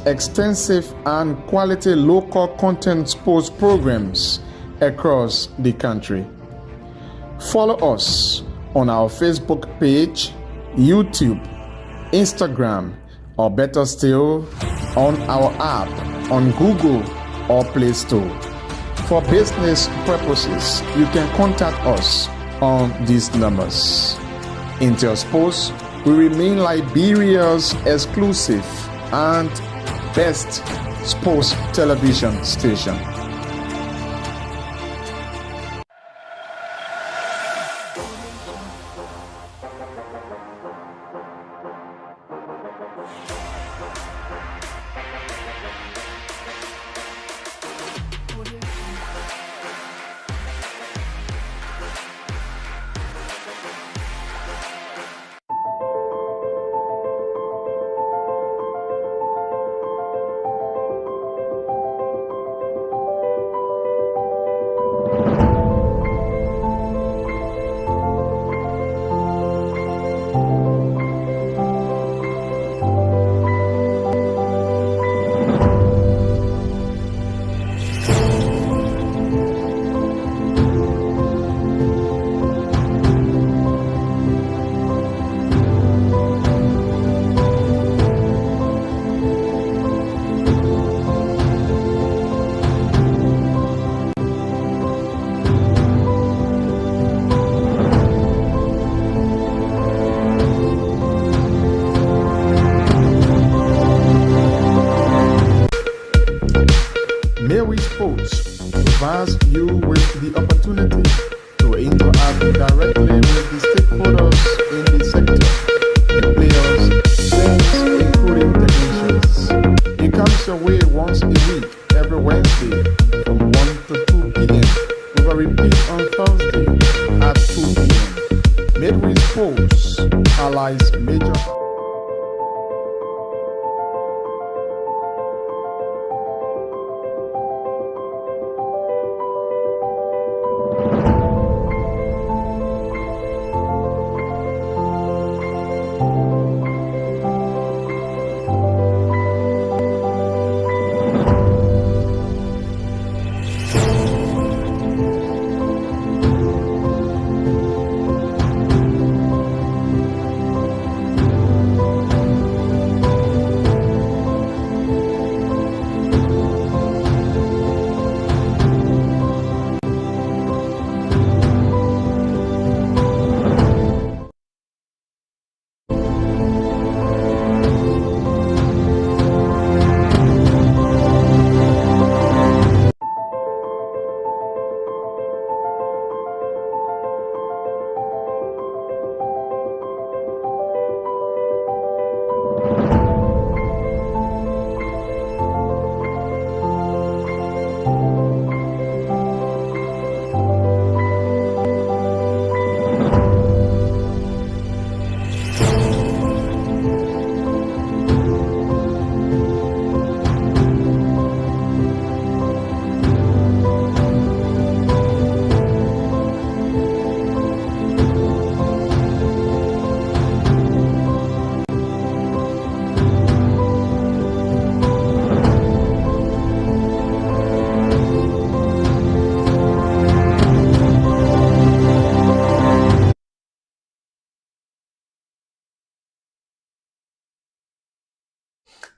extensive and quality local content sports programs across the country. Follow us on our Facebook page, YouTube, Instagram, or better still, on our app on Google or Play Store. For business purposes, you can contact us on these numbers. Intel Sports will remain Liberia's exclusive and best sports television station. Mary Sports provides you with the opportunity to interact directly with the stakeholders in the sector, the players, fans, including technicians. It comes your way once a week, every Wednesday from 1 to 2 p.m. with a repeat on Thursday at 2 p.m. Mary Sports allies major.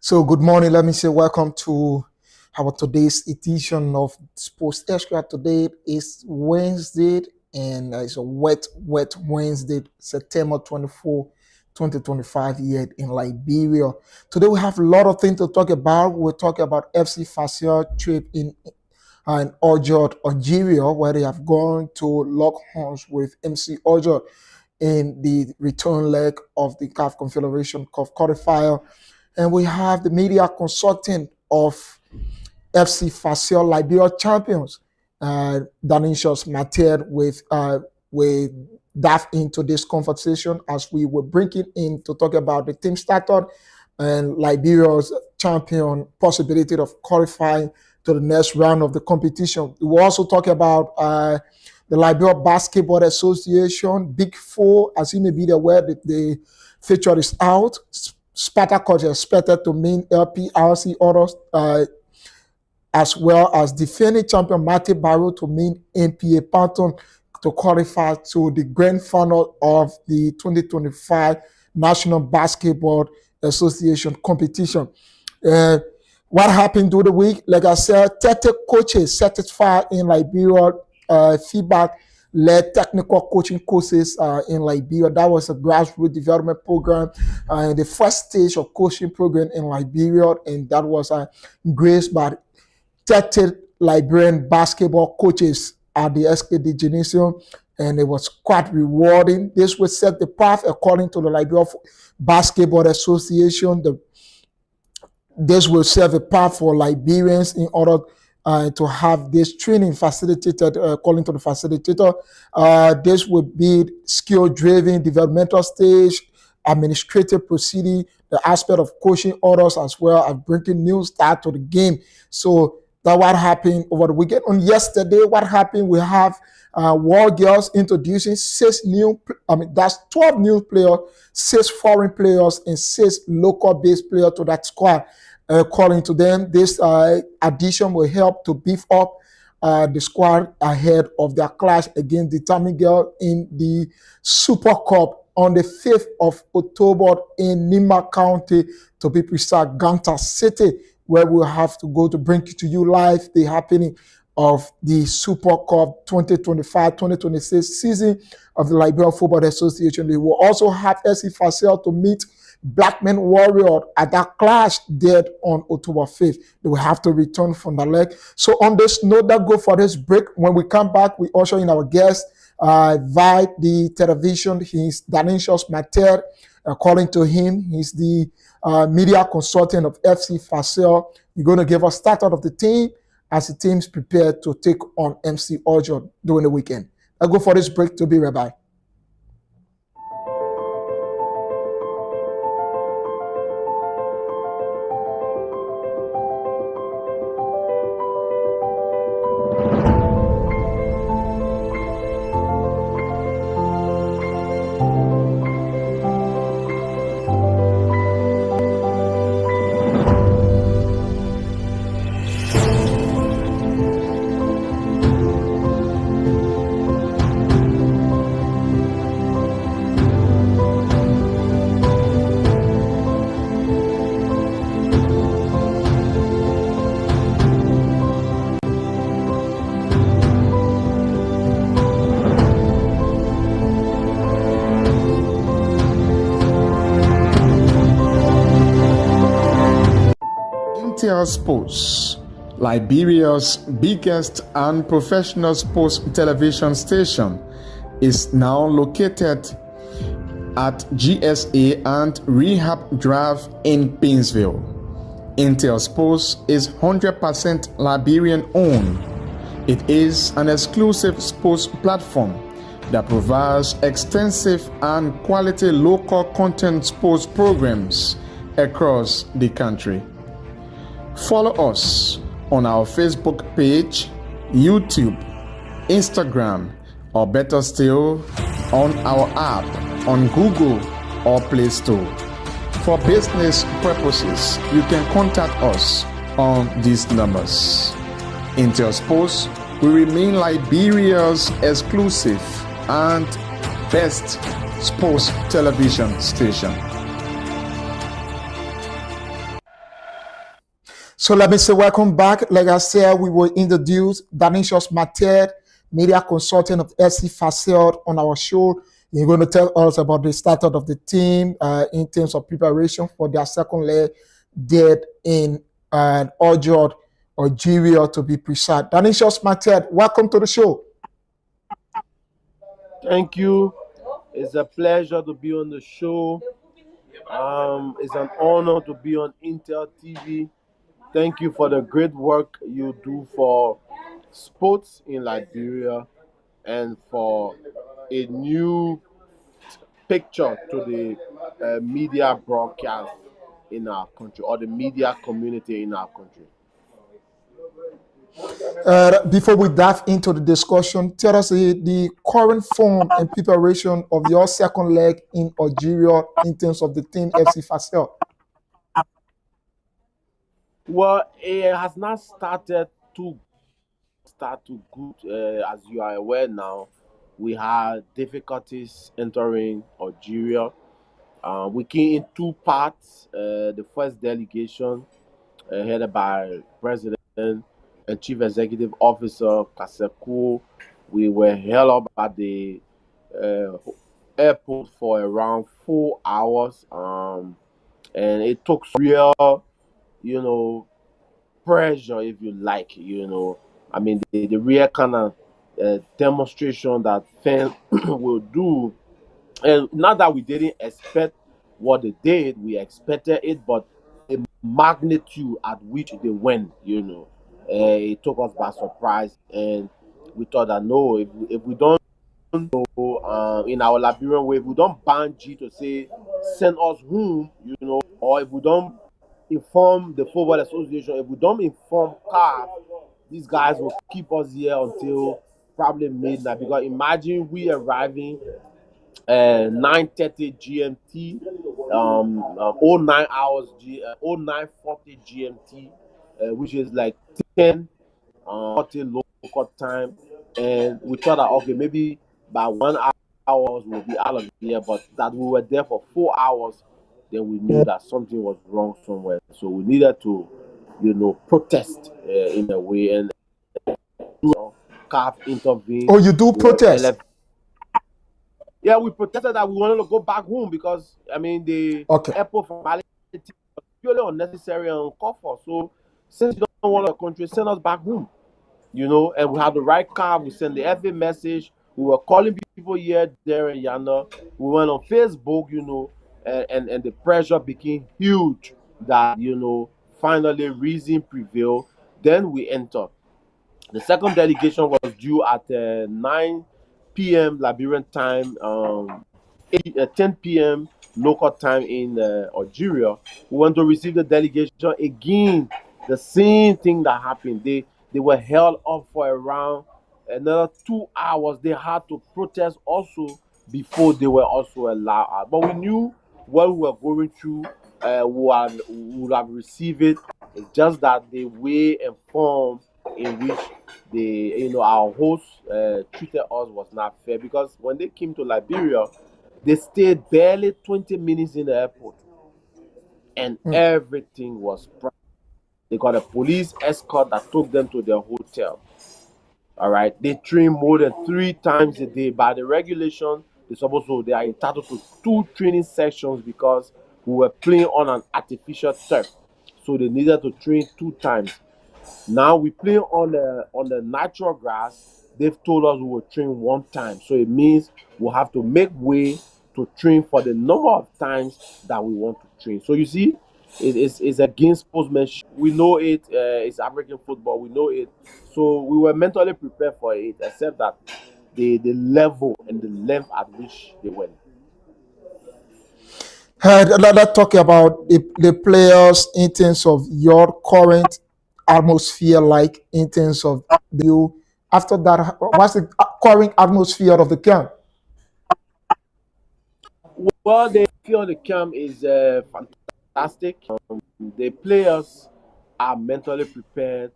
So good morning. Let me say welcome to our today's edition of Sports Extra. Today is Wednesday and it's a wet Wednesday, September 24, 2025 here in Liberia. Today we have a lot of things to talk about. We'll talk about FC Fascia trip in Ojot, Algeria, where they have gone to lock horns with MC Ojot in the return leg of the CAF Confederation Cup qualifier. And we have the media consultant of FC Fascia Liberia champions, Danishos Mater, with dive into this conversation as we were bringing in to talk about the team started and Liberia's champion possibility of qualifying to the next round of the competition. We will also talk about the Liberia Basketball Association, Big Four, as you may be aware, the feature is out. Sparta coach expected to mean LPRC orders, as well as defending champion Matthew Barrow to mean NPA Panton to qualify to the grand final of the 2025 National Basketball Association competition. Uh, what happened during the week? Like I said, 30 coaches satisfied in Liberia. Feedback led technical coaching courses in Liberia. That was a grassroots development program, the first stage of coaching program in Liberia, and that was graced by 30 Liberian basketball coaches at the SKD Gymnasium, and it was quite rewarding. This would set the path according to the Liberia Basketball Association. This will serve a path for Liberians in order to have this training facilitated, according to the facilitator. This would be skill-driven developmental stage, administrative proceeding, the aspect of coaching orders, as well as bringing new start to the game. So that what happened over the weekend. On yesterday, what happened? We have War Girls introducing that's 12 new players, 6 foreign players, and 6 local-based players to that squad. According to them, this addition will help to beef up the squad ahead of their clash against the Tamil Girl in the Super Cup on the 5th of October in Nima County, to be precise, Ganta City, where we'll have to go to bring to you live the happening of the Super Cup 2025-2026 season of the Liberian Football Association. They will also have SC Facel to meet Blackman Warrior at that clash dead on October 5th. They will have to return from the leg. So on this note, that go for this break. When we come back, we usher in our guest via the television. He's Danishos Mater. According to him, he's the media consultant of FC Facel. He's going to give us start out of the team as the team's prepared to take on MC Ojo during the weekend. I'll go for this break to be right back. Intel Sports, Liberia's biggest and professional sports television station, is now located at GSA and Rehab Drive in Painesville. Intel Sports is 100% Liberian owned. It is an exclusive sports platform that provides extensive and quality local content sports programs across the country. Follow us on our Facebook page, YouTube, Instagram, or better still, on our app on Google or Play Store. For business purposes, you can contact us on these numbers. Intel Sports will remain Liberia's exclusive and best sports television station. So let me say welcome back. Like I said, we will introduce Danishos Mater, media consultant of SC Facel, on our show. You're going to tell us about the status of the team in terms of preparation for their second leg dead in Ojo, Algeria, to be precise. Danishos Mater, welcome to the show. Thank you. It's a pleasure to be on the show. It's an honor to be on Intel TV. Thank you for the great work you do for sports in Liberia and for a new picture to the media broadcast in our country, or the media community in our country. Before we dive into the discussion, tell us the current form and preparation of your second leg in Algeria in terms of the team FC Fasel. Well, it has not started to start to good. As you are aware now, we had difficulties entering Algeria. We came in two parts. The first delegation, headed by President and Chief Executive Officer Kaseku, we were held up at the uh, airport for around 4 hours, and it took real, you know, pressure, if you like. I mean, the real kind of demonstration that fans will do. And not that we didn't expect what they did, we expected it, but the magnitude at which they went, it took us by surprise. And we thought that no, if we don't go in our Liberian way, if we don't ban G to say send us home, or if we don't inform the Football Association, if we don't inform CAF, these guys will keep us here until probably midnight. Because imagine we arriving 9:30 GMT, 09 hours, 09:40 GMT, which is like 10:40 local time. And we thought that, okay, maybe by 1 hour we'll be out of here, but that we were there for 4 hours, then we knew that something was wrong somewhere. So we needed to, protest in a way, and CAF intervened. Oh, you do protest? Yeah, we protested that we wanted to go back home because, I mean, the Okay. airport formality was purely unnecessary and uncalled for. So since you don't want our country, send us back home. And we had the right car. We sent the FA message. We were calling people here, there, and yonder. We went on Facebook, and the pressure became huge that, finally reason prevailed. Then we entered. The second delegation was due at 9 p.m. Liberian time, 10 p.m. local time in Algeria. We went to receive the delegation again. The same thing that happened. They were held up for around another 2 hours. They had to protest also before they were also allowed out. But we knew what we were going through. We would have received it. It's just that the way and form in which our hosts treated us was not fair, because when they came to Liberia, they stayed barely 20 minutes in the airport, and everything was private. They got a police escort that took them to their hotel. All right, they train more than 3 times a day. By the regulation, they are entitled to 2 training sessions because we were playing on an artificial turf, so they needed to train 2 times. Now we play on the natural grass. They've told us we will train 1 time, so it means we'll have to make way to train for the number of times that we want to train. So you see, it's against sportsmanship. We know it. It's African football. We know it. So we were mentally prepared for it, except that the level and the length at which they went. Let's talk about the players in terms of your current atmosphere, like in terms of you. After that, what's the current atmosphere of the camp? Well, the feel the camp is fantastic. The players are mentally prepared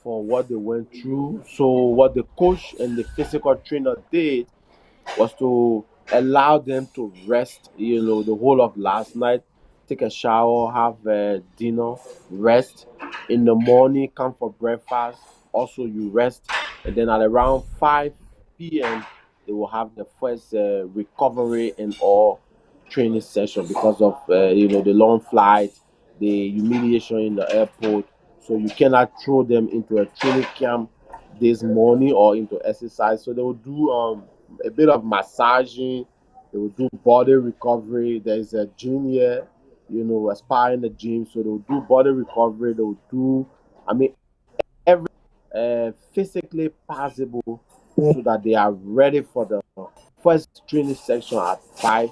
for what they went through. So what the coach and the physical trainer did was to allow them to rest, the whole of last night, take a shower, have dinner, rest. In the morning, come for breakfast. Also, you rest. And then at around 5 p.m., they will have the first recovery and all training session because of, the long flight, the humiliation in the airport. So you cannot throw them into a training camp this morning or into exercise. So they will do a bit of massaging. They will do body recovery. There's a gym here, a spa in the gym. So they will do body recovery. They will do, I mean, every physically possible, so that they are ready for the first training section at 5.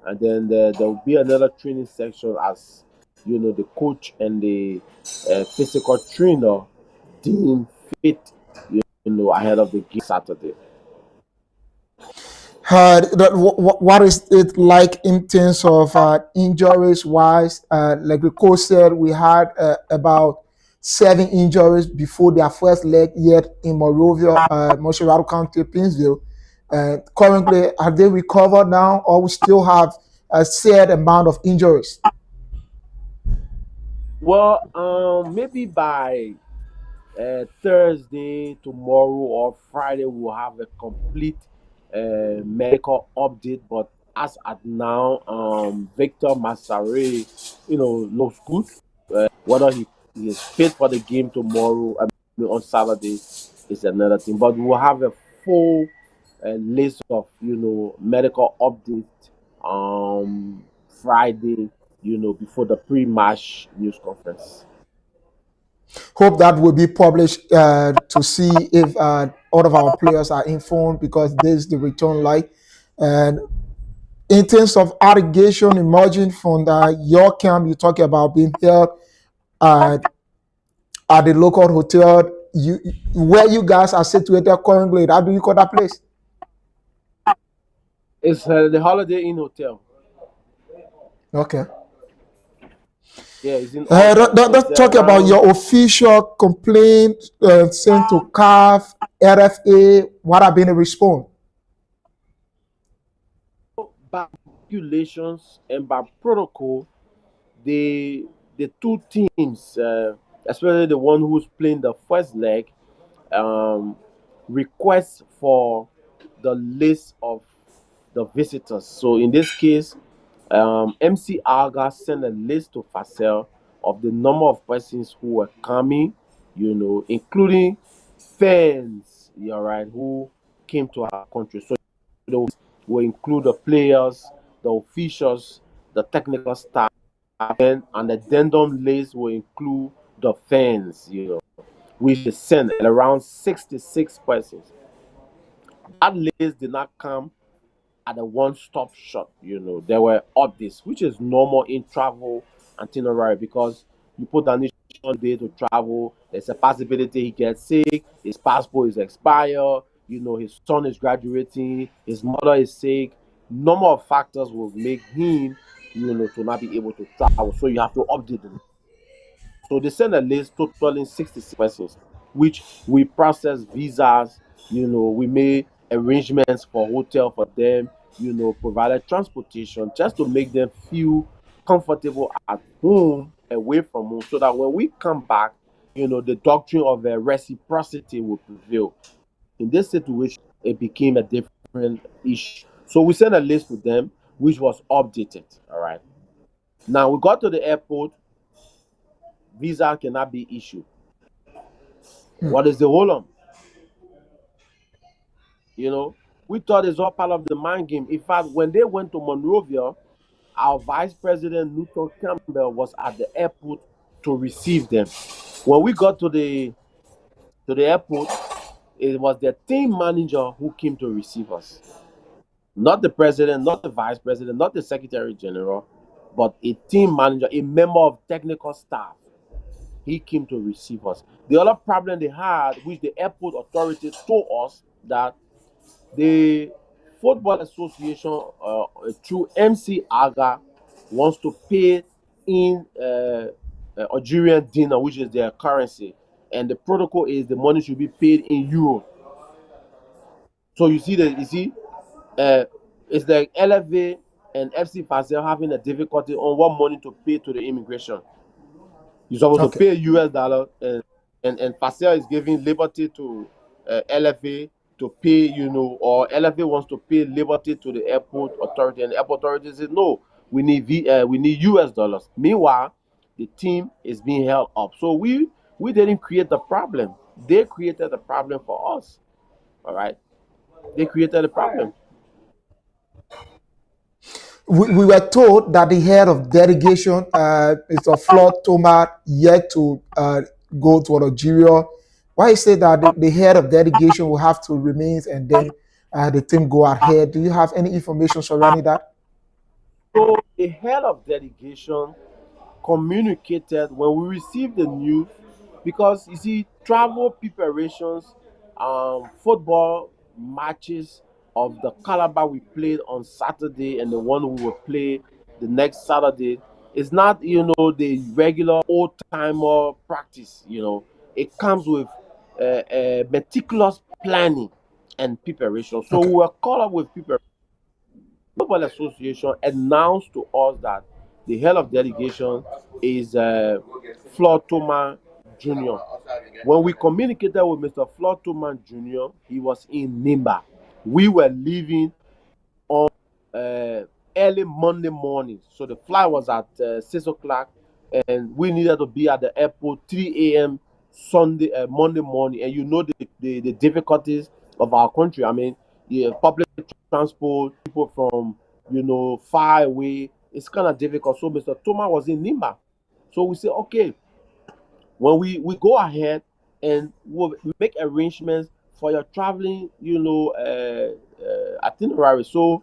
And then there will be another training section as, the coach and the physical trainer deem fit, ahead of the game Saturday. What is it like in terms of injuries wise? Like the coach said, we had about 7 injuries before their first leg yet in Monrovia, Montserrat County, Pinsville. Currently, have they recovered now, or we still have a set amount of injuries? Well, maybe by Thursday, tomorrow, or Friday, we'll have a complete medical update. But as at now, Victor Massare, looks good. Whether he is fit for the game tomorrow, I mean, on Saturday, is another thing. But we'll have a full list of medical update Friday, before the pre-match news conference. Hope that will be published to see if all of our players are informed, because this is the return line. And in terms of allegation emerging from your camp, you talk about being held at the local hotel. Where you guys are situated currently, how do you call that place? It's the Holiday Inn Hotel. Okay. Yeah, it's in Let's talk about your official complaint sent to CAF, RFA. What have been the response? by regulations and by protocol. The two teams, especially the one who's playing the first leg, um, request for the list of the visitors. So in this case, MC Alga sent a list to Facel of the number of persons who were coming, including fans, right, who came to our country. So those will include the players, the officials, the technical staff, and the addendum list will include the fans, which is sent at around 66 persons. That list did not come at a one-stop shop. There were updates, which is normal in travel itinerary, because you put an initial day to travel. There's a possibility he gets sick, his passport is expired, his son is graduating, his mother is sick. Number of factors will make him, to not be able to travel. So you have to update them. So they send a list totaling 66 persons, which we process visas, we made arrangements for hotel for them, provided transportation just to make them feel comfortable at home, away from home, so that when we come back, the doctrine of reciprocity will prevail. In this situation, it became a different issue. So we sent a list to them, which was updated. All right. Now we got to the airport, visa cannot be issued. What is the hold on? We thought it's all part of the mind game. In fact, when they went to Monrovia, our Vice President Newton Campbell was at the airport to receive them. When we got to the airport, it was the team manager who came to receive us. Not the president, not the vice president, not the secretary general, but a team manager, a member of technical staff. He came to receive us. The other problem they had, which the airport authorities told us, that the Football Association, through MC Aga, wants to pay in Algerian dinar, which is their currency, and the protocol is the money should be paid in euro. So uh, it's like LFA and FC Fasel having a difficulty on what money to pay to the immigration. You're supposed to Okay. pay US dollar, and Facel is giving liberty to LFA to pay, or LFA wants to pay liberty to the airport authority, and the airport authority says no, we need US dollars. Meanwhile, the team is being held up. So we didn't create the problem. They created the problem for us. All right, they created the problem. We were told that the head of delegation, Mr. Floyd Thomas, yet to go to Algeria. Why is it that the head of delegation will have to remain and then the team go ahead? Do you have any information surrounding that? So the head of delegation communicated when we received the news. because you see, travel preparations, football matches of the caliber we played on Saturday and the one we will play the next Saturday is not, the regular old timer practice. It comes with meticulous planning and preparation. So Okay. we were caught up with preparation. Football Association announced to us that the head of delegation is Flo Toma Jr. When we communicated with Mr. Flo Toma Jr., he was in Nimba. We were leaving on uh, early Monday morning. So the flight was at 6 o'clock, and we needed to be at the airport 3 a.m. Monday morning. And you know the difficulties of our country. I mean, yeah, public transport, people from, far away, it's kind of difficult. So Mr. Thomas was in Nimba. So we said, okay, when we go ahead and we'll make arrangements for your traveling, itinerary. So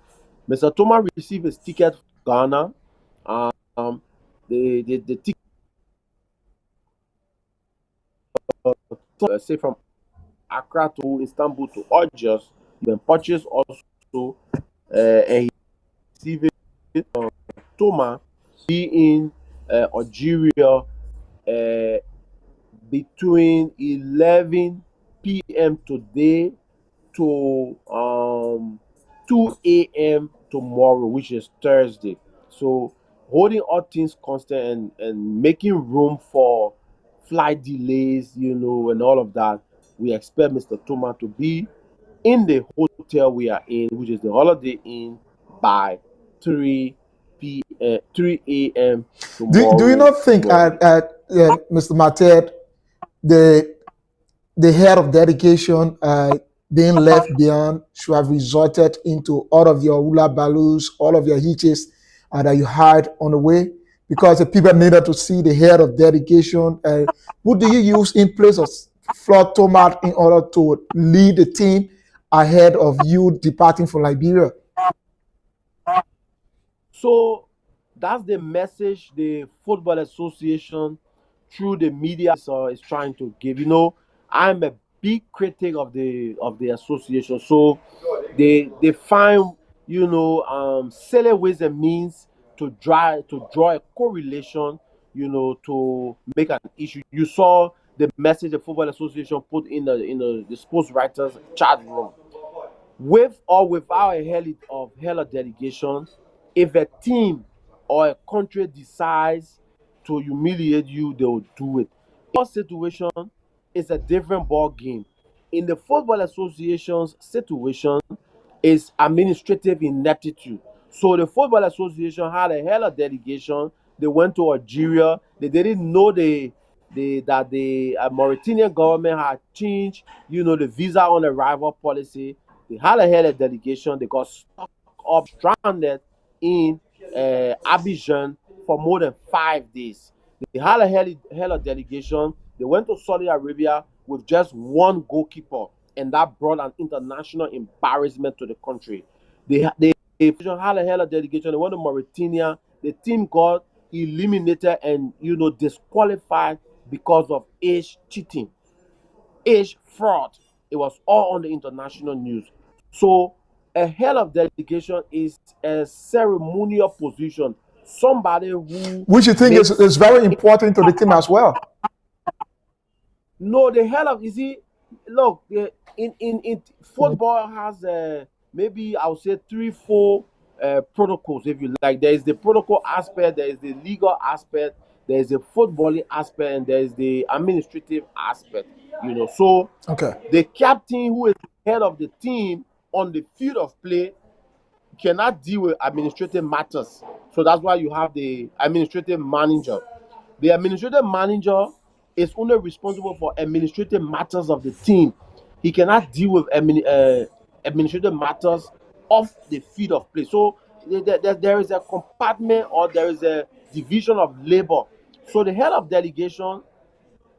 Mr. Thomas received his ticket from Ghana. Um, the ticket, say from Accra to Istanbul to Algiers, then purchased also, and he received it from Thomas, be in Algeria uh, between 11 p.m. today to 2 a.m. tomorrow, which is Thursday. So holding all things constant and making room for flight delays, and all of that, we expect Mr. Thomas to be in the hotel we are in, which is the Holiday Inn, by 3 a.m. Do you tomorrow not think, morning. Mr. Matet, the the head of dedication being left behind should have resulted into all of your hula balloons, all of your hitches that you had on the way? Because the people needed to see the head of dedication. Who do you use in place of Floyd Tomat in order to lead the team ahead of you departing for Liberia? So that's the message the Football Association through the media is trying to give. I'm a big critic of the association. So they find, silly ways and means to draw a correlation, to make an issue. You saw the message the Football Association put in the sports writers chat room. With or without a hell of delegation, if a team or a country decides to humiliate you, they will do it. Your situation is a different ball game. In the Football Association's situation, is administrative ineptitude. So the Football Association had a hell of delegation. They went to Algeria. They didn't know that the Mauritanian government had changed, the visa on arrival policy. They had a hell of delegation. They got stuck up, stranded in Abidjan for more than 5 days. They had a hell of delegation. They went to Saudi Arabia with just one goalkeeper, and that brought an international embarrassment to the country. They had a hell of delegation. They went to Mauritania. The team got eliminated and disqualified because of age cheating, age fraud. It was all on the international news. So a hell of delegation is a ceremonial position. Somebody who Which you think makes is very important to the team as well. No, the hell of you see, look, in football has maybe I would say three, four protocols if you like. There is the protocol aspect, there is the legal aspect, there is the footballing aspect, and there is the administrative aspect. So Okay. the captain who is the head of the team on the field of play cannot deal with administrative matters. So that's why you have the administrative manager. The administrative manager is only responsible for administrative matters of the team. He cannot deal with administrative matters off the field of play. So there is a compartment or there is a division of labor. So the head of delegation,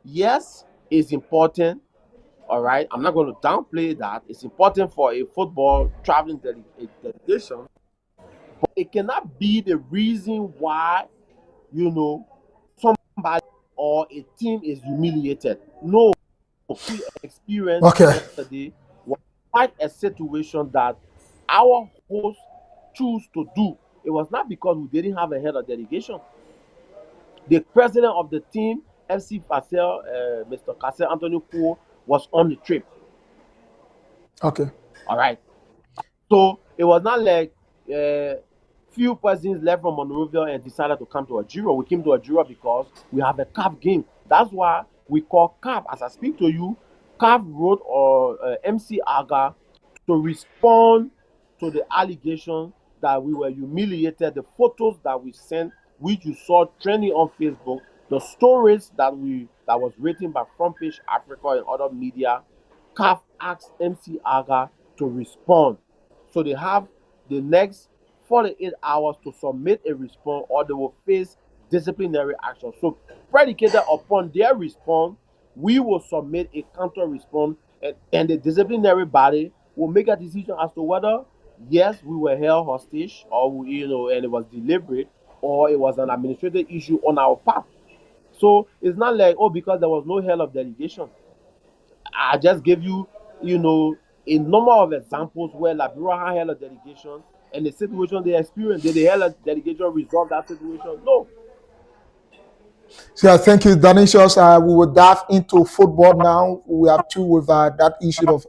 yes, is important. All right, I'm not going to downplay that. It's important for a football traveling delegation, it cannot be the reason why, you know somebody or a team is humiliated. No, we experienced Okay. yesterday was quite a situation that our host choose to do. It was not because we didn't have a head of delegation. The president of the team, FC Facel, Mr. Cassel Anthony Kuo, was on the trip. Okay. All right. So it was not like few persons left from Monrovia and decided to come to Algeria. We came to Algeria because we have a CAF game. That's why we call CAF. As I speak to you, CAF wrote or MC Aga to respond to the allegation that we were humiliated, the photos that we sent, which you saw trending on Facebook, the stories that was written by Front Page Africa and other media. CAF asked MC Aga to respond. So they have the next 48 hours to submit a response or they will face disciplinary action. So predicated upon their response, we will submit a counter response and the disciplinary body will make a decision as to whether yes, we were held hostage or and it was deliberate or it was an administrative issue on our part. So it's not like, oh, because there was no hell of delegation. I just gave you, a number of examples where Liberia held a delegation and the situation they experienced. Did the held a delegation resolve that situation? No. So yeah, thank you, Danishos. We will dive into football now. We have two with that issue of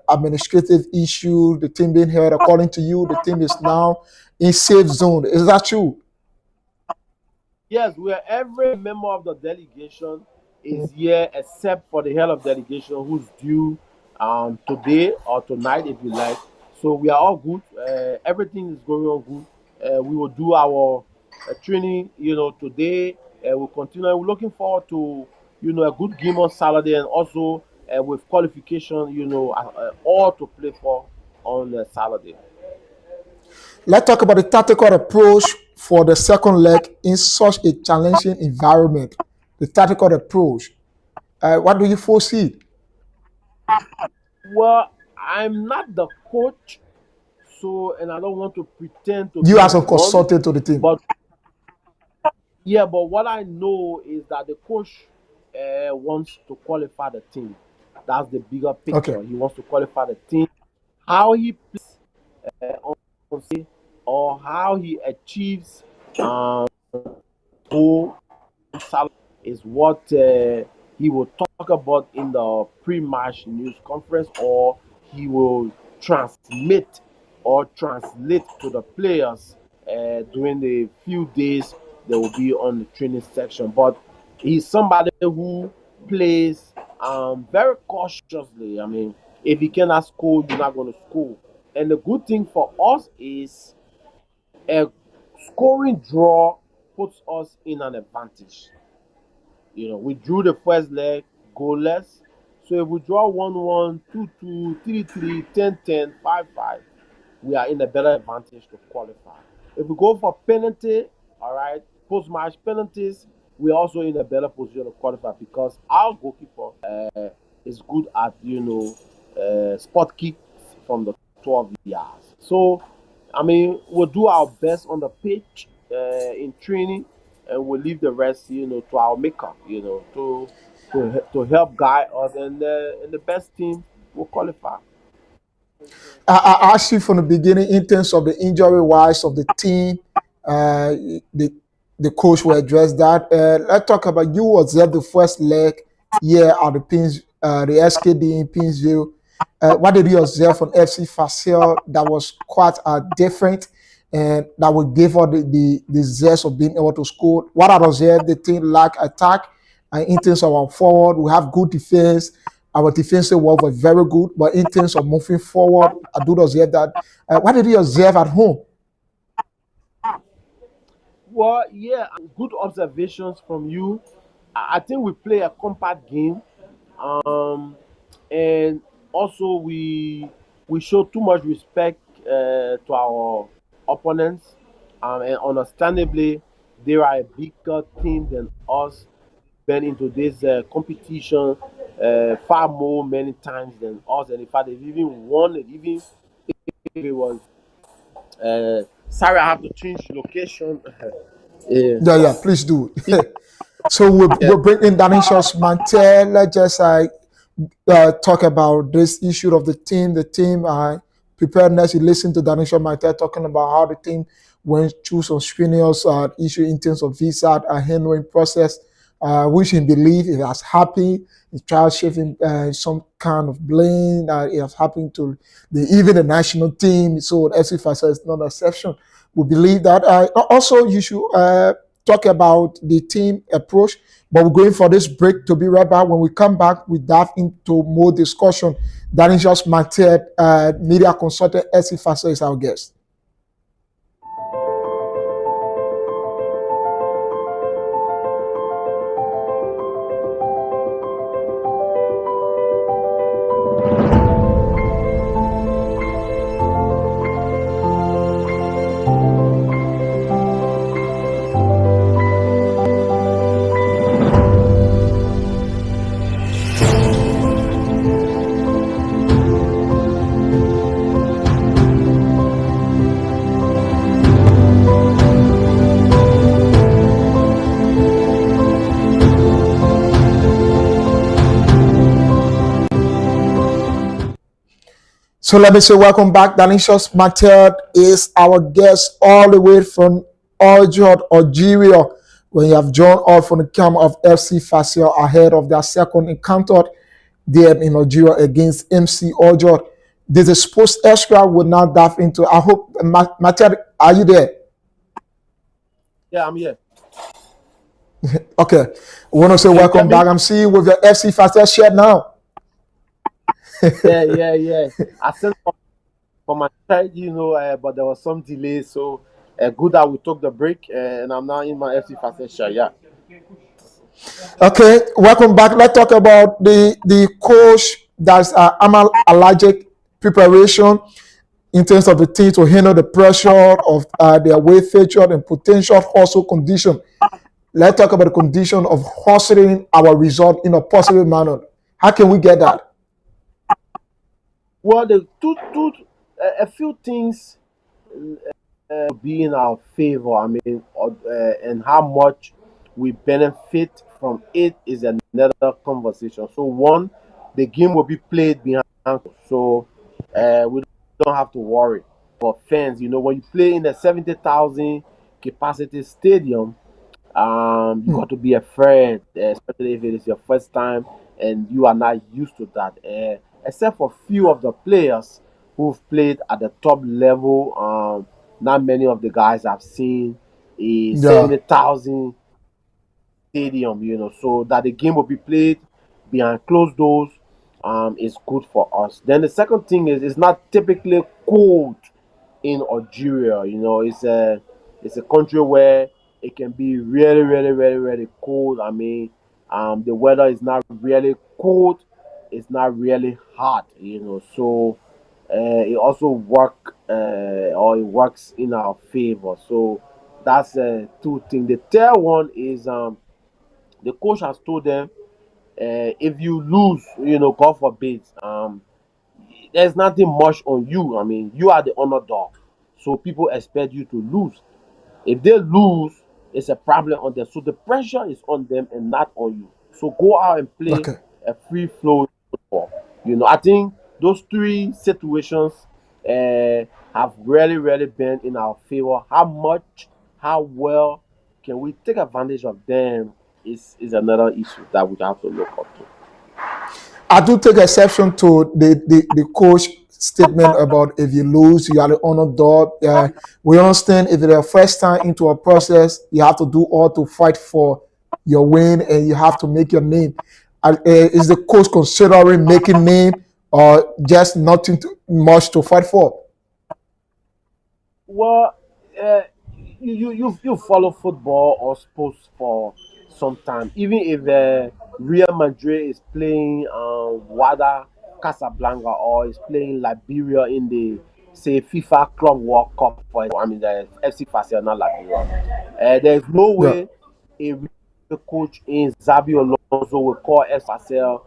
administrative issue, the team being held. According to you, the team is now in safe zone. Is that true? Yes, where every member of the delegation is here except for the head of delegation who's due today or tonight, if you like. So we are all good. Everything is going on good. We will do our training, today. We'll continue. We're looking forward to, a good game on Saturday and also with qualification, all to play for on Saturday. Let's talk about the tactical approach for the second leg in such a challenging environment. The tactical approach. What do you foresee? Well, I'm not the coach, so and I don't want to pretend to You be as a one. consultant to the team. But yeah, but what I know is that the coach wants to qualify the team. That's the bigger Okay. picture. He wants to qualify the team. How he plays on say, or how he achieves goal is what he will talk about in the pre-match news conference, or he will transmit or translate to the players during the few days they will be on the training section. But he's somebody who plays very cautiously. I mean, if he cannot score, you're not going to score. And the good thing for us is a scoring draw puts us in an advantage. We drew the first leg goalless. So if we draw 1-1, 2-2, 3-3, 10-10, 5-5, we are in a better advantage to qualify. If we go for penalty, all right, post-match penalties, we're also in a better position to qualify because our goalkeeper is good at, spot kicks from the 12 yards. So, I mean, we'll do our best on the pitch in training and we'll leave the rest, to our makeup, to help guide us and the best team will qualify. I asked you from the beginning in terms of the injury wise of the team. Uh, the the coach will address that. Let's talk about you observed the first leg here at the SKD in Pinsville. What did you observe from FC Facel that was quite different and that would give us the zest of being able to score? What I observed, the team lack attack and in terms of our forward, we have good defense. Our defensive work was very good, but in terms of moving forward, I do observe that. What did you observe at home? Well, yeah, good observations from you. I think we play a compact game, and also we show too much respect to our opponents, and understandably, they are a bigger team than us. Been into this competition far more many times than us, and in fact, they've even won it. Even if it was sorry, I have to change location. Yeah. Yeah, yeah, please do. So we'll, Yeah. we'll bring in Danishos Mantel. Let's just talk about this issue of the team preparedness. You listen to Danisha Maitel talking about how the team went through some strenuous issue in terms of visa handling process, which he believe it has happened. He tried shifting some kind of blame. It has happened to even the national team. So FC Fasa is not an exception. We believe that. Also, you should talk about the team approach. But we're going for this break to be right back. When we come back, we dive into more discussion. That is just Mathieu, media consultant, SC Fasa is our guest. So let me say welcome back. Danishos Mathieu is our guest all the way from Algeria. When you have joined us from the camp of FC Fasa ahead of their second encounter there in Algeria against MC Alger. There's a sports extra we'll now dive into. I hope, Mathieu, are you there? Yeah, I'm here. Okay. I want to say welcome back. I'm seeing you with your FC Fasa shirt now. Yeah. I sent for my child, but there was some delay, so good that we took the break, and I'm now in my FC Fasa shirt. Yeah. Okay, welcome back. Let's talk about the coach that's Amal Allergic preparation in terms of the team to handle the pressure of the away feature and potential hustle condition. Let's talk about the condition of hustling our result in a positive manner. How can we get that? Well, the a few things be in our favor. I mean, and how much we benefit from it is another conversation. So one, the game will be played behind, so we don't have to worry. For fans, when you play in a 70,000 capacity stadium, you got to be afraid, especially if it is your first time and you are not used to that. Except for few of the players who've played at the top level, not many of the guys I've seen a Yeah. 70,000 stadium, so that the game will be played behind closed doors is good for us. Then the second thing is it's not typically cold in Algeria. It's a country where it can be really, really, really, really cold. I mean, the weather is not really cold. It's not really hot. So it also it works in our favor. So that's two things. The third one is the coach has told them if you lose, God forbid, there's nothing much on you. I mean, you are the underdog, so people expect you to lose. If they lose, it's a problem on them. So the pressure is on them and not on you. So go out and play Okay. a free flow football. I think those three situations have really, really been in our favor. How much, how well can we take advantage of them is another issue that we have to look up to. I do take exception to the coach statement about if you lose, you are the underdog. We understand if it's your first time into a process, you have to do all to fight for your win and you have to make your name. Is the coach considering making name or just nothing much to fight for? Well, uh, you follow football or sports for some time. Even if Real Madrid is playing Wada Casablanca or is playing Liberia in the say FIFA Club World Cup, for example, I mean the FC Barcelona Liberia. There is no Yeah, way a real coach in Zabi Alonso will call FC Barcelona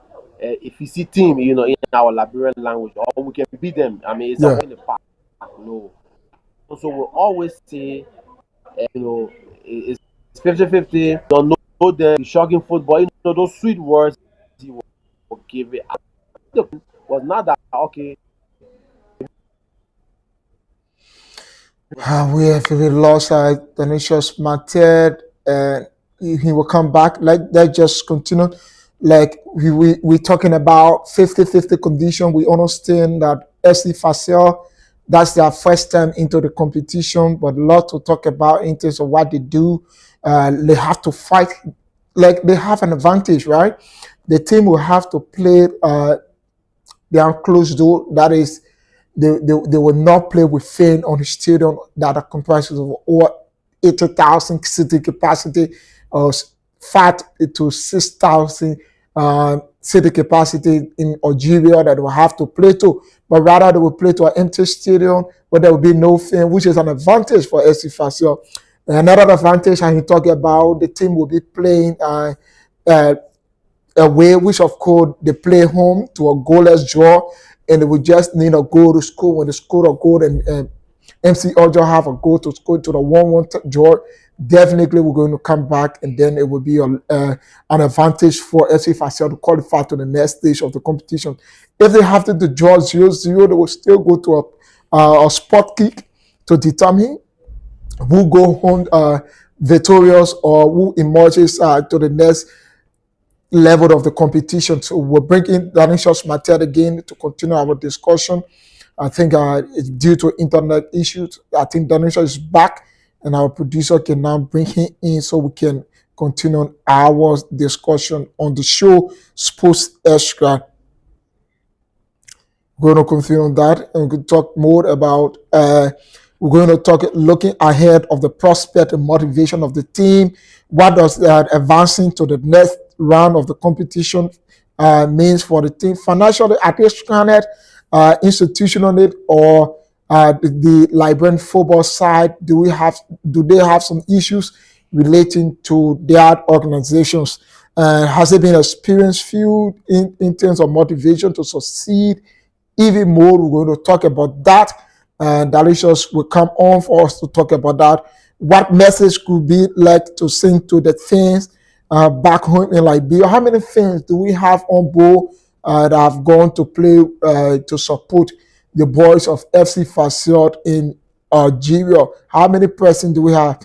a FC team, in our Liberian language, or we can beat them. I mean, it's a yeah. walk in the park. No. So we'll always say, it's 50-50. Don't know there, the shocking football, those sweet words he was giving. The was not that okay. We have really lost Danishos Mated, and he will come back. Let's just continue. Like we talking about 50-50 condition. We understand that SC Facel, that's their first time into the competition, but a lot to talk about in terms of what they do. They have to fight, like they have an advantage, right? The team will have to play behind closed door. That is, they will not play with fan on the stadium that are comprised of over 80,000 city capacity, or fat to 6,000 city capacity in Algeria that will have to play to, but rather they will play to an empty stadium where there will be no fan, which is an advantage for SC Facel. Another advantage I can talk about, the team will be playing uh, away, which of course they play home to a goalless draw, and they will just need a goal to score. When they score a goal and MC Ojo have a goal to score to the 1-1 draw, definitely we're going to come back, and then it will be an advantage for FC Facel to qualify to the next stage of the competition. If they have to draw 0-0, they will still go to a spot kick to determine who go home victorious or who emerges to the next level of the competition. So we'll bring in Danishos Mated again to continue our discussion. I think it's due to internet issues. I think Danisha is back, and our producer can now bring him in so we can continue our discussion on the show Sports Extra. We're going to continue on that, and we can talk more about we're going to talk looking ahead of the prospect and motivation of the team. What does that advancing to the next round of the competition means for the team financially, at this planet, institutionally, or the Liberian football side? Do they have some issues relating to their organizations? Has it been experienced few in terms of motivation to succeed? Even more, we're going to talk about that. Dalicious will come on for us to talk about that. What message could be like to sing to the fans back home in Liberia? How many fans do we have on board that have gone to play to support the boys of FC Facel in Algeria? How many persons do we have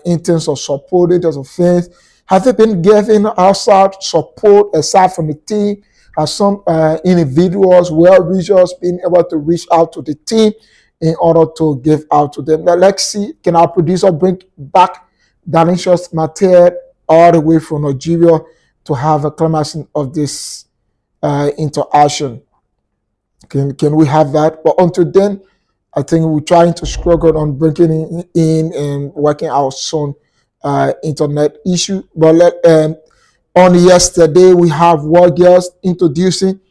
in terms of support, in terms of fans? Have they been given outside support aside from the team? Have some individuals, well-wishers, been able to reach out to the team in order to give out to them? Now, let's see, can our producer bring back Danishos Mated all the way from Nigeria to have a climax of this interaction? Can we have that? But until then, I think we're trying to struggle on bringing in and working out some internet issue. But on yesterday, we have World Girls introducing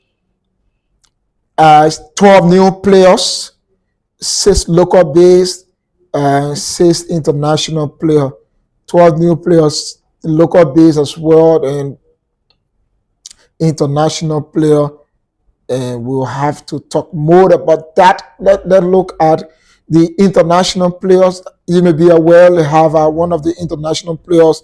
12 new players, 6 local based, 6 international players. 12 new players, local based as well, and international player. And we'll have to talk more about that. Let's look at the international players. You may be aware they have one of the international players,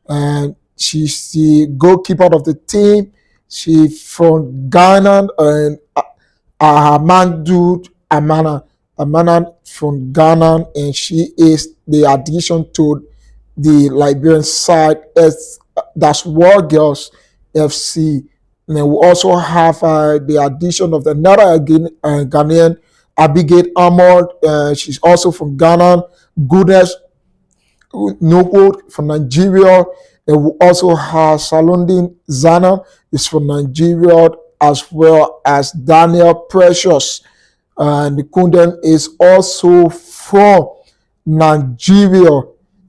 and she's the goalkeeper of the team. She's from Ghana, and Ahamadu Amana from Ghana, and she is the addition to the Liberian side. That's World Girls FC. And then we also have the addition of another Ghanaian, Abigail Ahmad. She's also from Ghana. Goodness Nwood from Nigeria. And we also have Salondin Zana is from Nigeria, as well as Daniel Precious. And Kunden is also from Nigeria.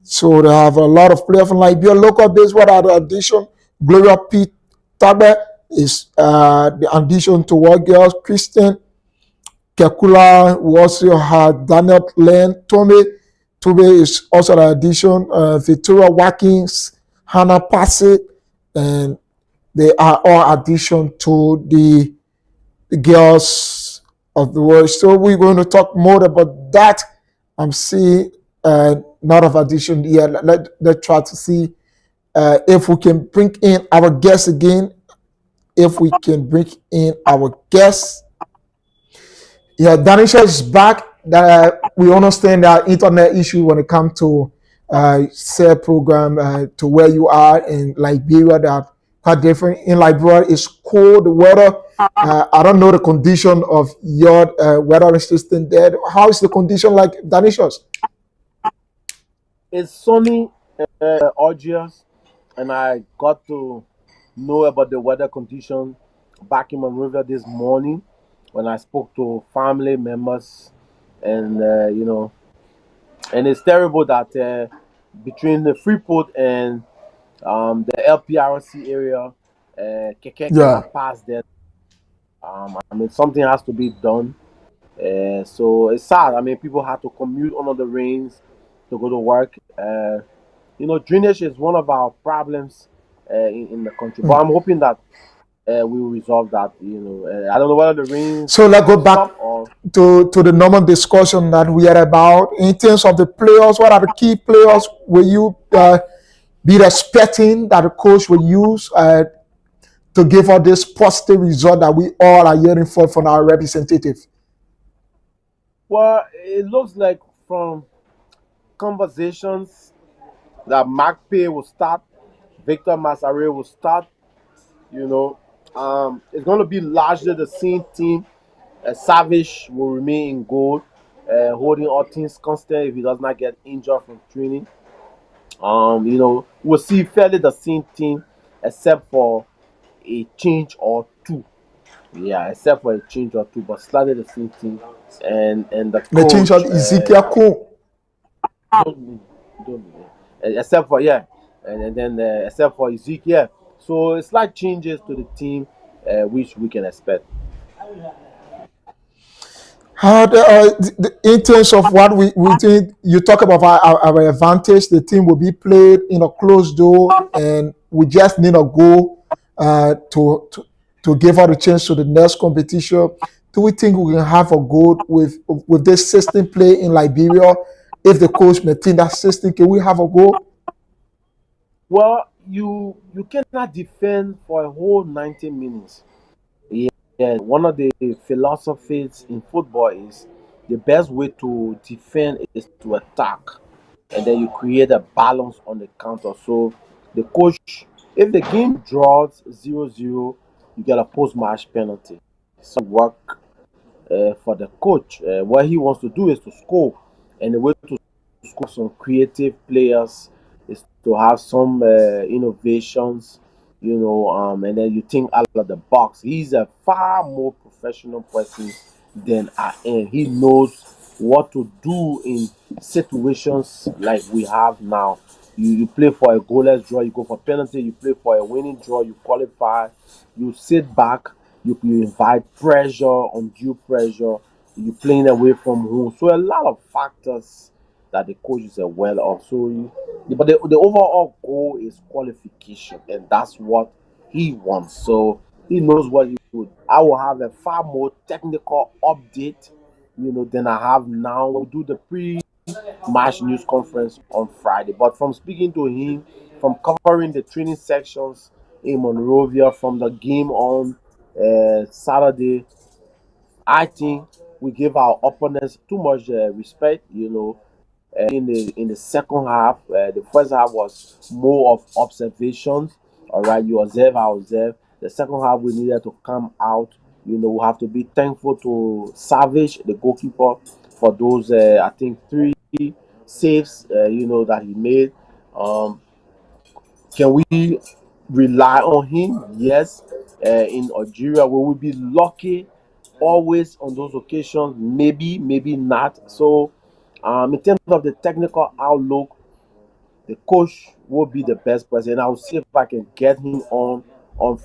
So they have a lot of players from Liberia. Local base, what are the addition? Gloria P. Tabe is the addition to World Girls. Christian Kekula. We also have Daniel Len. Tobe is also an addition. Victoria Watkins, Hannah Passy, and they are all addition to the girls of the world. So we're going to talk more about that. I'm seeing not of addition here. Let's try to see If we can bring in our guests again, if we can bring in our guests. Yeah, Danisha is back. That we understand that internet issue when it comes to said program to where you are in Liberia that quite different. In Liberia, it's cold weather. I don't know the condition of your weather system there. How is the condition like Danisha's? It's sunny, August, and I got to know about the weather condition back in Monrovia this morning when I spoke to family members, and and it's terrible that between the Freeport and the LPRC area, Keke Yeah. cannot pass there. I mean, something has to be done. So it's sad. I mean, people have to commute under the rains to go to work. Drainage is one of our problems in the country, but Mm. I'm hoping that we will resolve that. I don't know whether the rains So let's go will back stop or to the normal discussion that we had about in terms of the players. What are the key players will you be expecting that the coach will use to give us this positive result that we all are yearning for from our representative? well, it looks like from conversations that Mark Pay will start, Victor Massare will start. It's going to be largely the same team. Savage will remain in goal, holding all things constant if he does not get injured from training. We'll see fairly the same team except for a change or two. Yeah, except for a change or two, but slightly the same team. And the The change of coach, Ezekiel Kuhn. don't, don't, except for yeah, and then except for Ezekiel. So it's like changes to the team, which we can expect. How in terms of what we think, you talk about our advantage, the team will be played in a closed door, and we just need a goal to give her the chance to the next competition. Do we think we can have a goal with this system play in Liberia? If the coach maintain that system, can we have a goal? Well, you cannot defend for a whole 90 minutes. Yeah, one of the philosophies in football is the best way to defend is to attack, and then you create a balance on the counter. So the coach, if the game draws 0-0, you get a post-match penalty. So work for the coach. What he wants to do is to score, and the way to score some creative players is to have some innovations, and then you think out of the box. He's a far more professional person than I am. He knows what to do in situations like we have now. You play for a goalless draw, you go for penalty. You play for a winning draw, you qualify. You sit back, you invite pressure, undue pressure. You playing away from home, so a lot of factors that the coach is aware of. But the overall goal is qualification, and that's what he wants. So he knows what he would. I will have a far more technical update, than I have now. We'll do the pre-match news conference on Friday. But from speaking to him, from covering the training sections in Monrovia, from the game on Saturday, I think we give our opponents too much respect. In the second half, the first half was more of observations. All right, you observe, I observe. The second half, we needed to come out. We have to be thankful to Savage, the goalkeeper, for those I think 3 saves. That he made. Um, can we rely on him? Yes. In Algeria, will we be lucky always on those occasions? Maybe, maybe not. So, in terms of the technical outlook, the coach will be the best person. I'll see if I can get him on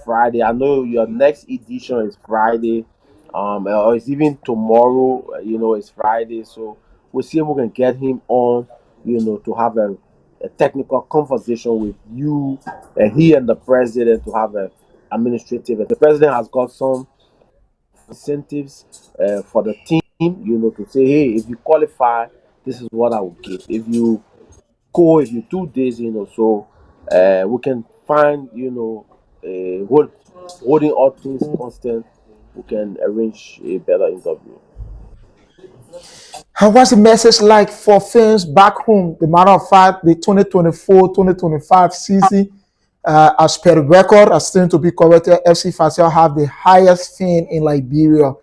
Friday. I know your next edition is Friday, or it's even tomorrow. It's Friday, so we'll see if we can get him on. To have a technical conversation with you, and he and the president to have a administrative. The president has got some incentives for the team. To say, hey, if you qualify, this is what I will give. If you 2 days, so We can find, holding all things constant, we can arrange a better interview. And what's the message like for fans back home? The matter of fact, the 2024-2025 season, as per the record, as still to be corrected, FC Fasel have the highest fan in Liberia.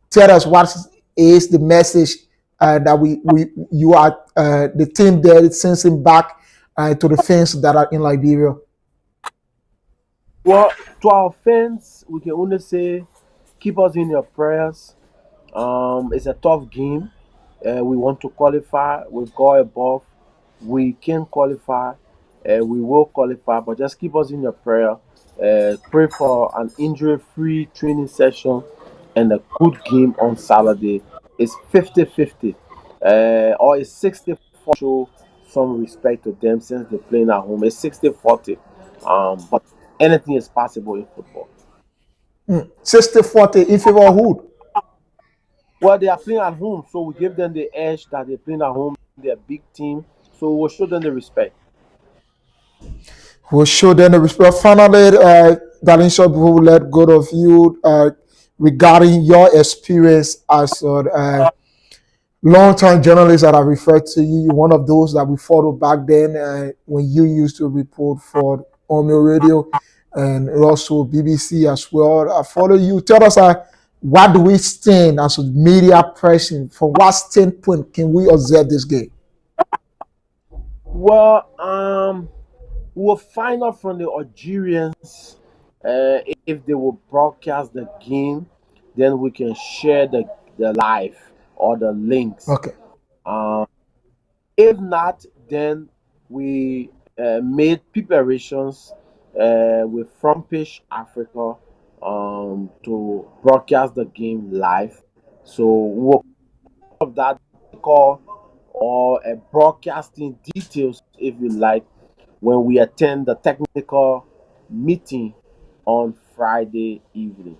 Tell us what is the message that you are the team there sending back to the fans that are in Liberia. Well, to our fans, we can only say keep us in your prayers. It's a tough game. We want to qualify with God above. We can qualify. We will qualify, but just keep us in your prayer. Pray for an injury-free training session and a good game on Saturday. It's 50-50, or it's 60. Show some respect to them since they're playing at home. It's 60-40. But anything is possible in football. 60-40 in favor of who? Well, they are playing at home, so we give them the edge that they're playing at home. They're a big team, so we'll show them the respect. We'll show them the respect. Finally, Darling Shop, we will let go of you regarding your experience as long-time journalist that I referred to you. You're one of those that we followed back then when you used to report for Omeo Radio and also BBC as well. I follow you. Tell us what do we stand as a media person? From what standpoint can we observe this game? Well, we'll find out from the Algerians if they will broadcast the game, then we can share the live or the links. Okay. If not, then we made preparations with Front Page Africa to broadcast the game live. So we'll have that call or a broadcasting details if you like when we attend the technical meeting on Friday evening.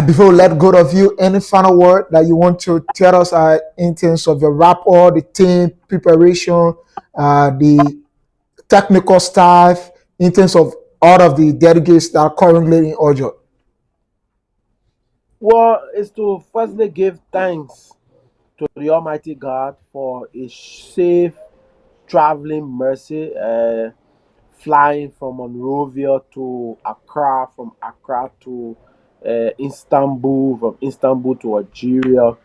Before we let go of you, any final word that you want to tell us in terms of your rapport, the team preparation, the technical staff, in terms of all of the delegates that are currently in Ojo? Well, it's to firstly give thanks to the Almighty God for a safe traveling mercy, flying from Monrovia to Accra, from Accra to Istanbul, from Istanbul to Algeria.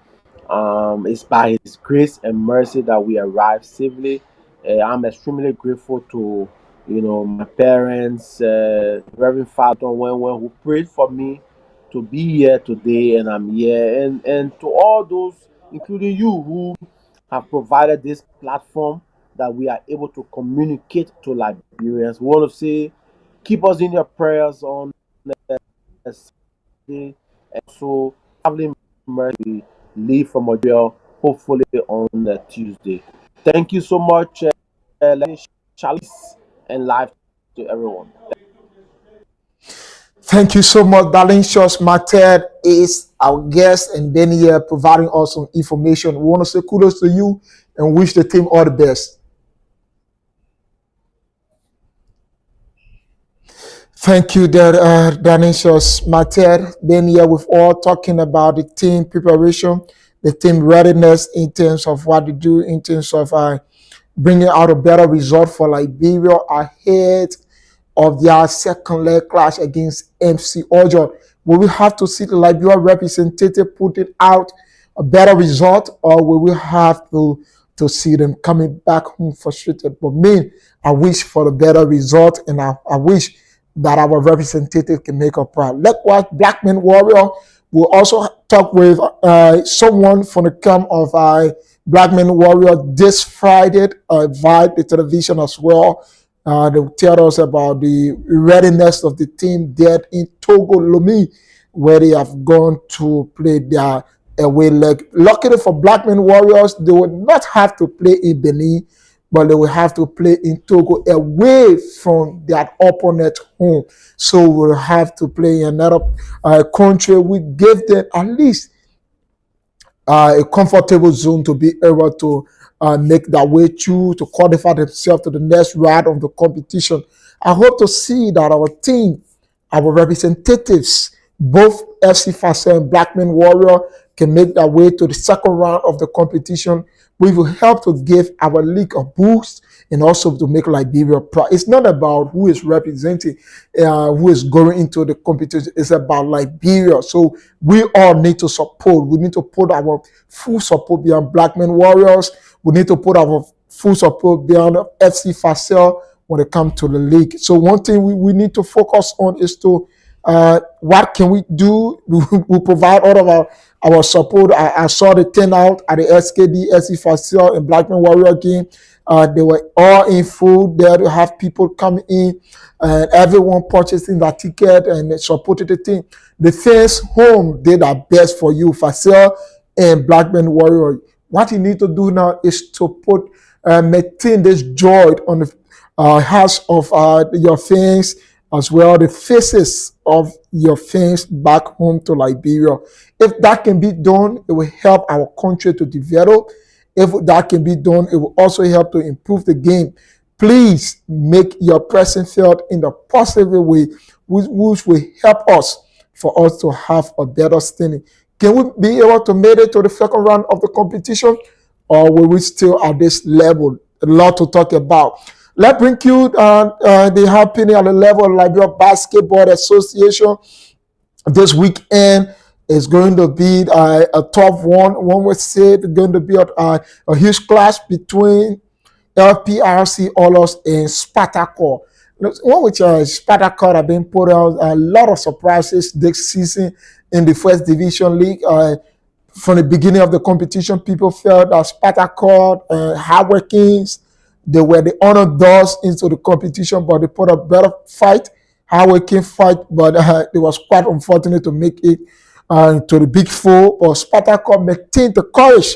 It's by His grace and mercy that we arrived safely. I'm extremely grateful to my parents, Reverend Father Wenwen, who prayed for me to be here today, and I'm here, and to all those, including you, who have provided this platform that we are able to communicate to Liberians. We want to say, keep us in your prayers on Saturday, and so traveling mercy leave from Montreal, hopefully on Tuesday. Thank you so much, Charles, and live to everyone. Thank you so much, Darlene Shots. Mated is our guest and then here providing us some information. We want to say kudos to you and wish the team all the best. Thank you, Darlene Shots. Mated, then here with all talking about the team preparation, the team readiness in terms of what to do, in terms of bringing out a better result for Liberia ahead of their second leg clash against MC Ojo. Will we have to see the Liberia representative putting out a better result, or will we have to see them coming back home frustrated? But me, I wish for a better result, and I wish that our representative can make us proud. Likewise, Blackman Warrior will also talk with someone from the camp of Blackman Warrior this Friday via the television as well. They will tell us about the readiness of the team there in Togo Lomé, where they have gone to play their away leg. Luckily for Blackman Warriors, they will not have to play in Benin, but they will have to play in Togo away from their opponent home. So we'll have to play in another country. We give them at least a comfortable zone to be able to make their way through to qualify themselves to the next round of the competition. I hope to see that our team, our representatives, both FC Fasel and Blackman Warrior, can make their way to the second round of the competition. We will help to give our league a boost and also to make Liberia proud. It's not about who is representing, who is going into the competition. It's about Liberia. So we all need to support. We need to put our full support behind Blackman Warriors. We need to put our full support behind FC Fasel when it comes to the league. So one thing we need to focus on is to what can we do? We provide all of our support. I saw the turnout at the SKD, SC Fasel, and Blackman Warrior game. They were all in full there to have people come in and everyone purchasing their ticket and supported the team. The fans home did their best for you, Fasel and Blackman Warrior. What you need to do now is to put maintain this joy on the hearts of your fans, as well the faces of your fans back home to Liberia. If that can be done, it will help our country to develop. If that can be done, it will also help to improve the game. Please make your presence felt in the positive way, which will help us for us to have a better standing. Can we be able to make it to the second round of the competition, or will we still at this level? A lot to talk about. Let's bring you the happening at the level of Liberia Basketball Association. This weekend is going to be a tough one. One would say it's going to be a huge clash between LPRC Oilers and Spartakor. One which Spartakor have been put out a lot of surprises this season in the First Division League. From the beginning of the competition, people felt that Spartakor and Howard Kings, they were the underdogs into the competition, but they put a better fight. Howard King fight, but it was quite unfortunate to make it to the Big Four. But Spartakor maintained the courage,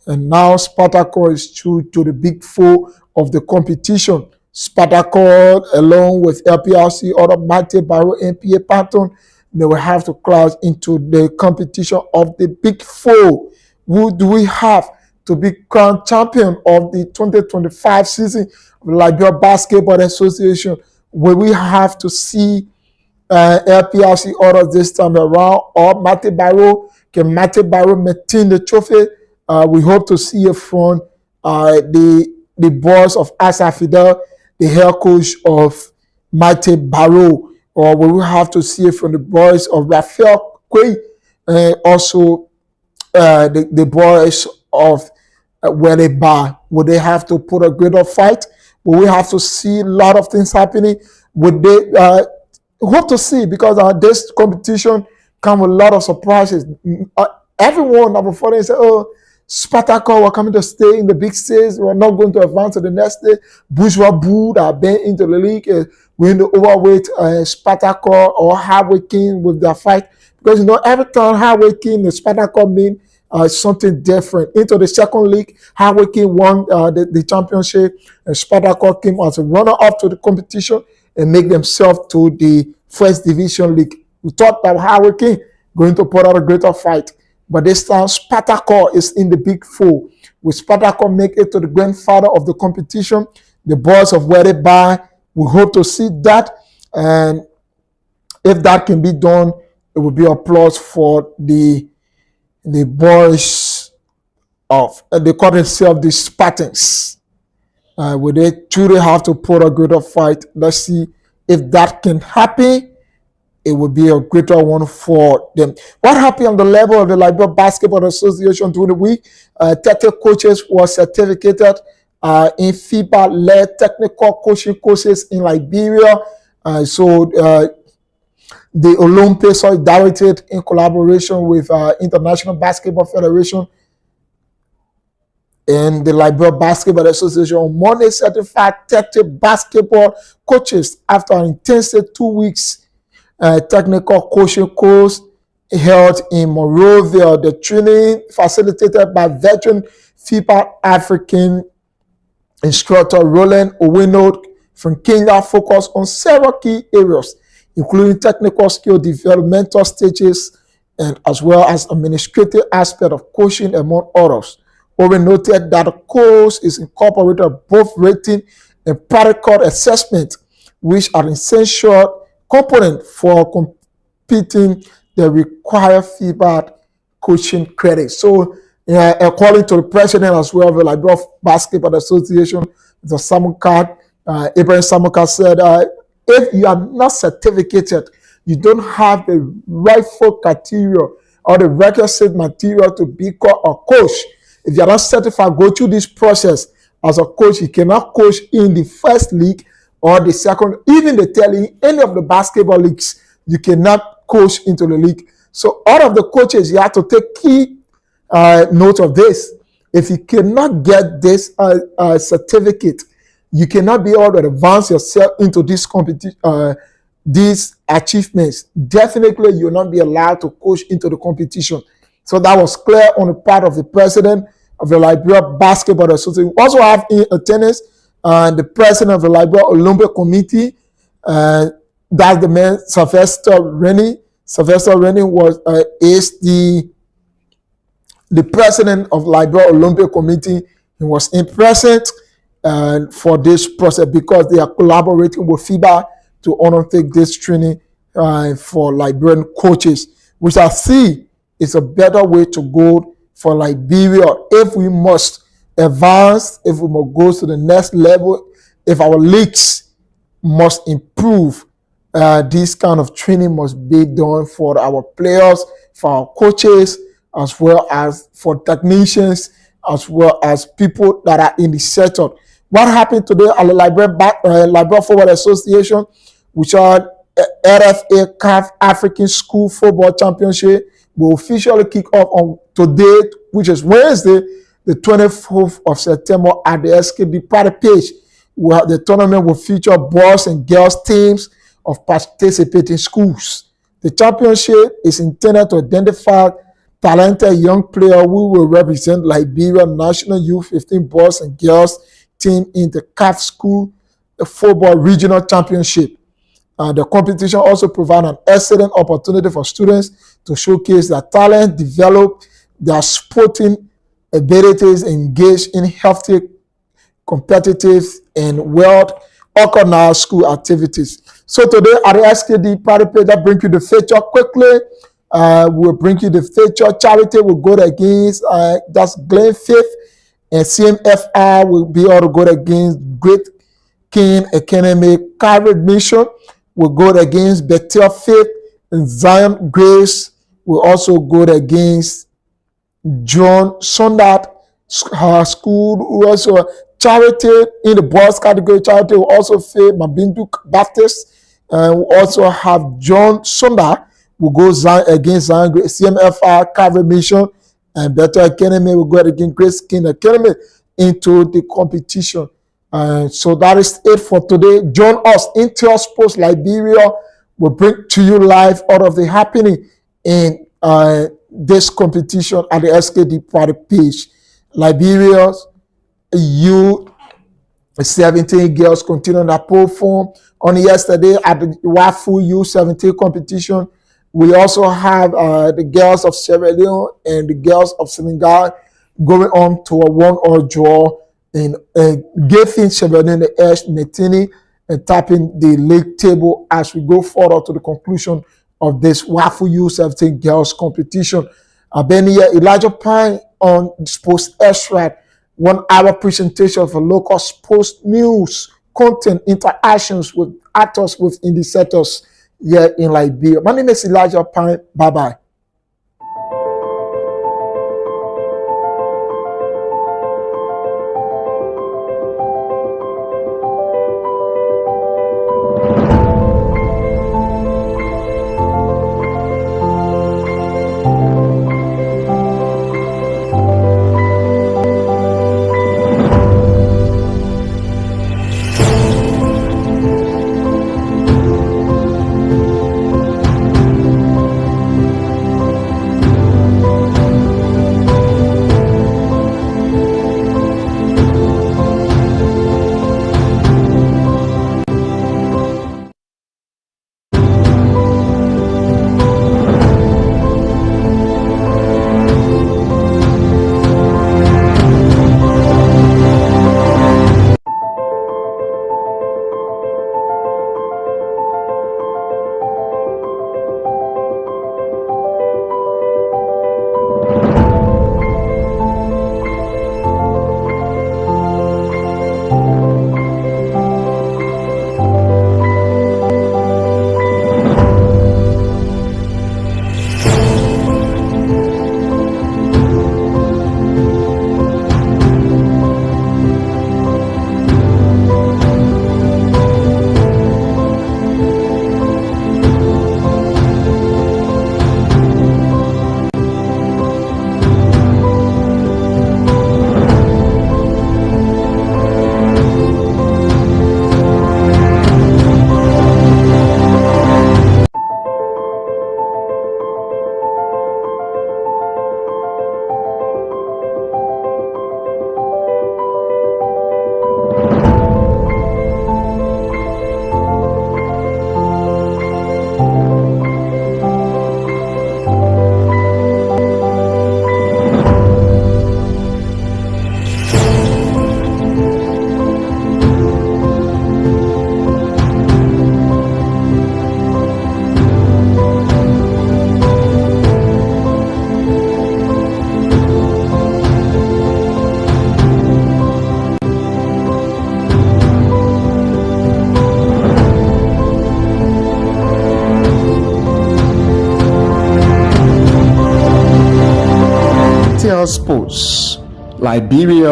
and now Spartakor is true to the Big Four of the competition. Spartakor, along with LPRC, other Mate Barrow, NPA Patton, they will have to clash into the competition of the Big Four. Who do we have to be crowned champion of the 2025 season of the Liberia Basketball Association? Will we have to see LPRC orders this time around, or Mate Barrow? Can Mate Barrow maintain the trophy? We hope to see it from the boys of Asa Fidel, the head coach of Mate Barrow, or will we have to see it from the boys of Raphael Quay, and also the boys of where they buy? Would they have to put a greater fight? Will we have to see a lot of things happening? Would they hope to see, because this competition come with a lot of surprises. Everyone number 4 say, oh, Spartakor were coming to stay in the big stage. We're not going to advance to the next stage. Bourgeois Boo that have been into the league, we're in the overweight Spartakor or Highway King with their fight. Because every time Highway King and Spartakor mean something different. Into the second league, Highway King won the championship, and Spartakor came as a runner-up to the competition and make themselves to the First Division League. We thought that Highway King going to put out a greater fight, but this time Spartakor is in the Big Four. Will Spartakor make it to the grandfather of the competition? The boys of where they buy, we hope to see that, and if that can be done, it will be applause for the boys of they call themselves the Spartans. Will they truly have to put a greater fight? Let's see if that can happen. It will be a greater one for them. What happened on the level of the Liberia Basketball Association during the week? 30 coaches were certificated in FIBA-led technical coaching courses in Liberia. The Olympic Solidarity, in collaboration with International Basketball Federation and the Liberia Basketball Association, on Monday certified 30 basketball coaches after an intensive 2 weeks technical coaching course held in Monrovia. The training facilitated by veteran FIBA African instructor Roland Owino from Kenya focused on several key areas, including technical skill developmental stages and as well as administrative aspect of coaching, among others. Owen noted that the course is incorporated both rating and practical assessment, which are essential component for competing the required FIBA coaching credit. So, according to the president as well of the Liberia Basketball Association, the Samuka, Ibrahim Samuka said, if you are not certificated, you don't have the rightful criteria or the requisite material to be called a coach. If you are not certified, go through this process as a coach. You cannot coach in the first league or the second, even the third league, any of the basketball leagues. You cannot coach into the league. So all of the coaches, you have to take key note of this. If you cannot get this certificate, you cannot be able to advance yourself into this competition, these achievements. Definitely, you will not be allowed to coach into the competition. So that was clear on the part of the president of the Liberia Basketball Association. We also have in attendance the president of the Liberia Olympic Committee. That's the man, Sylvester Rennie. Sylvester Rennie is the president of Liberia Olympic Committee. He was in present for this process because they are collaborating with FIBA to undertake this training for Liberian coaches, which I see is a better way to go for Liberia if we must advance, if we must go to the next level, if our leagues must improve. This kind of training must be done for our players, for our coaches, as well as for technicians, as well as people that are in the sector. What happened today at the Liberia Football Association, which are RFA CAF African School Football Championship, will officially kick off on today, which is Wednesday, the 24th of September at the SKD Party Page, where the tournament will feature boys and girls teams of participating schools. The championship is intended to identify talented young players who will represent Liberia National U15 boys and girls team in the CAF School Football Regional Championship. The competition also provides an excellent opportunity for students to showcase their talent, develop their sporting abilities, engage in healthy, competitive, and well-organized school activities. So today at the SKD Party Page, that brings you the feature quickly. We'll bring you the feature. Charity will go against that's Glen Fifth, and CMFR will be able to go against Great King Academy. Carried Mission will go against Bethel Faith, and Zion Grace will also go against John Sundat School. Who also Charity in the boys category. Charity will also face Mabindu Baptist, and we also have John Sundat will go against Zion Grace, CMFR, Carried Mission, and Bethel Academy will go against Grace King Academy into the competition. So that is it for today. Join us. Intel Sports Liberia will bring to you live out of the happening in this competition at the SKD Party Page. Liberia's U17 girls continue their pole form. On yesterday at the WAFU U17 competition, we also have the girls of Sierra Leone and the girls of Senegal going on to a 1-1 draw and giving Sierra Leone the edge, Netini, and tapping the league table as we go forward to the conclusion of this WAFU U17 girls competition. I've been here, Elijah Pine on Sports Extract, 1 hour presentation for local sports news, content, interactions with actors within the sectors here in Liberia. My name is Elijah Pine. Bye-bye.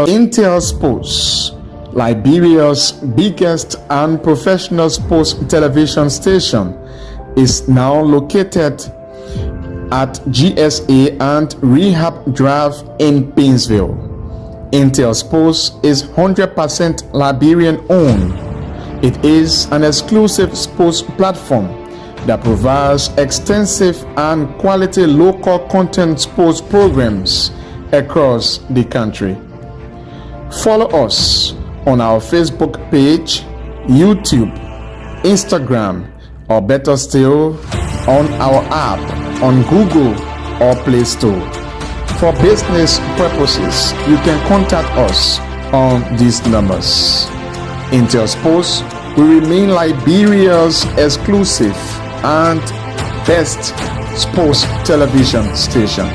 Intel Sports, Liberia's biggest and professional sports television station, is now located at GSA and Rehab Drive in Painesville. Intel Sports is 100% Liberian owned. It is an exclusive sports platform that provides extensive and quality local content sports programs across the country. Follow us on our Facebook page, YouTube, Instagram, or better still, on our app on Google or Play Store. For business purposes, you can contact us on these numbers. Intel Sports will remain Liberia's exclusive and best sports television station.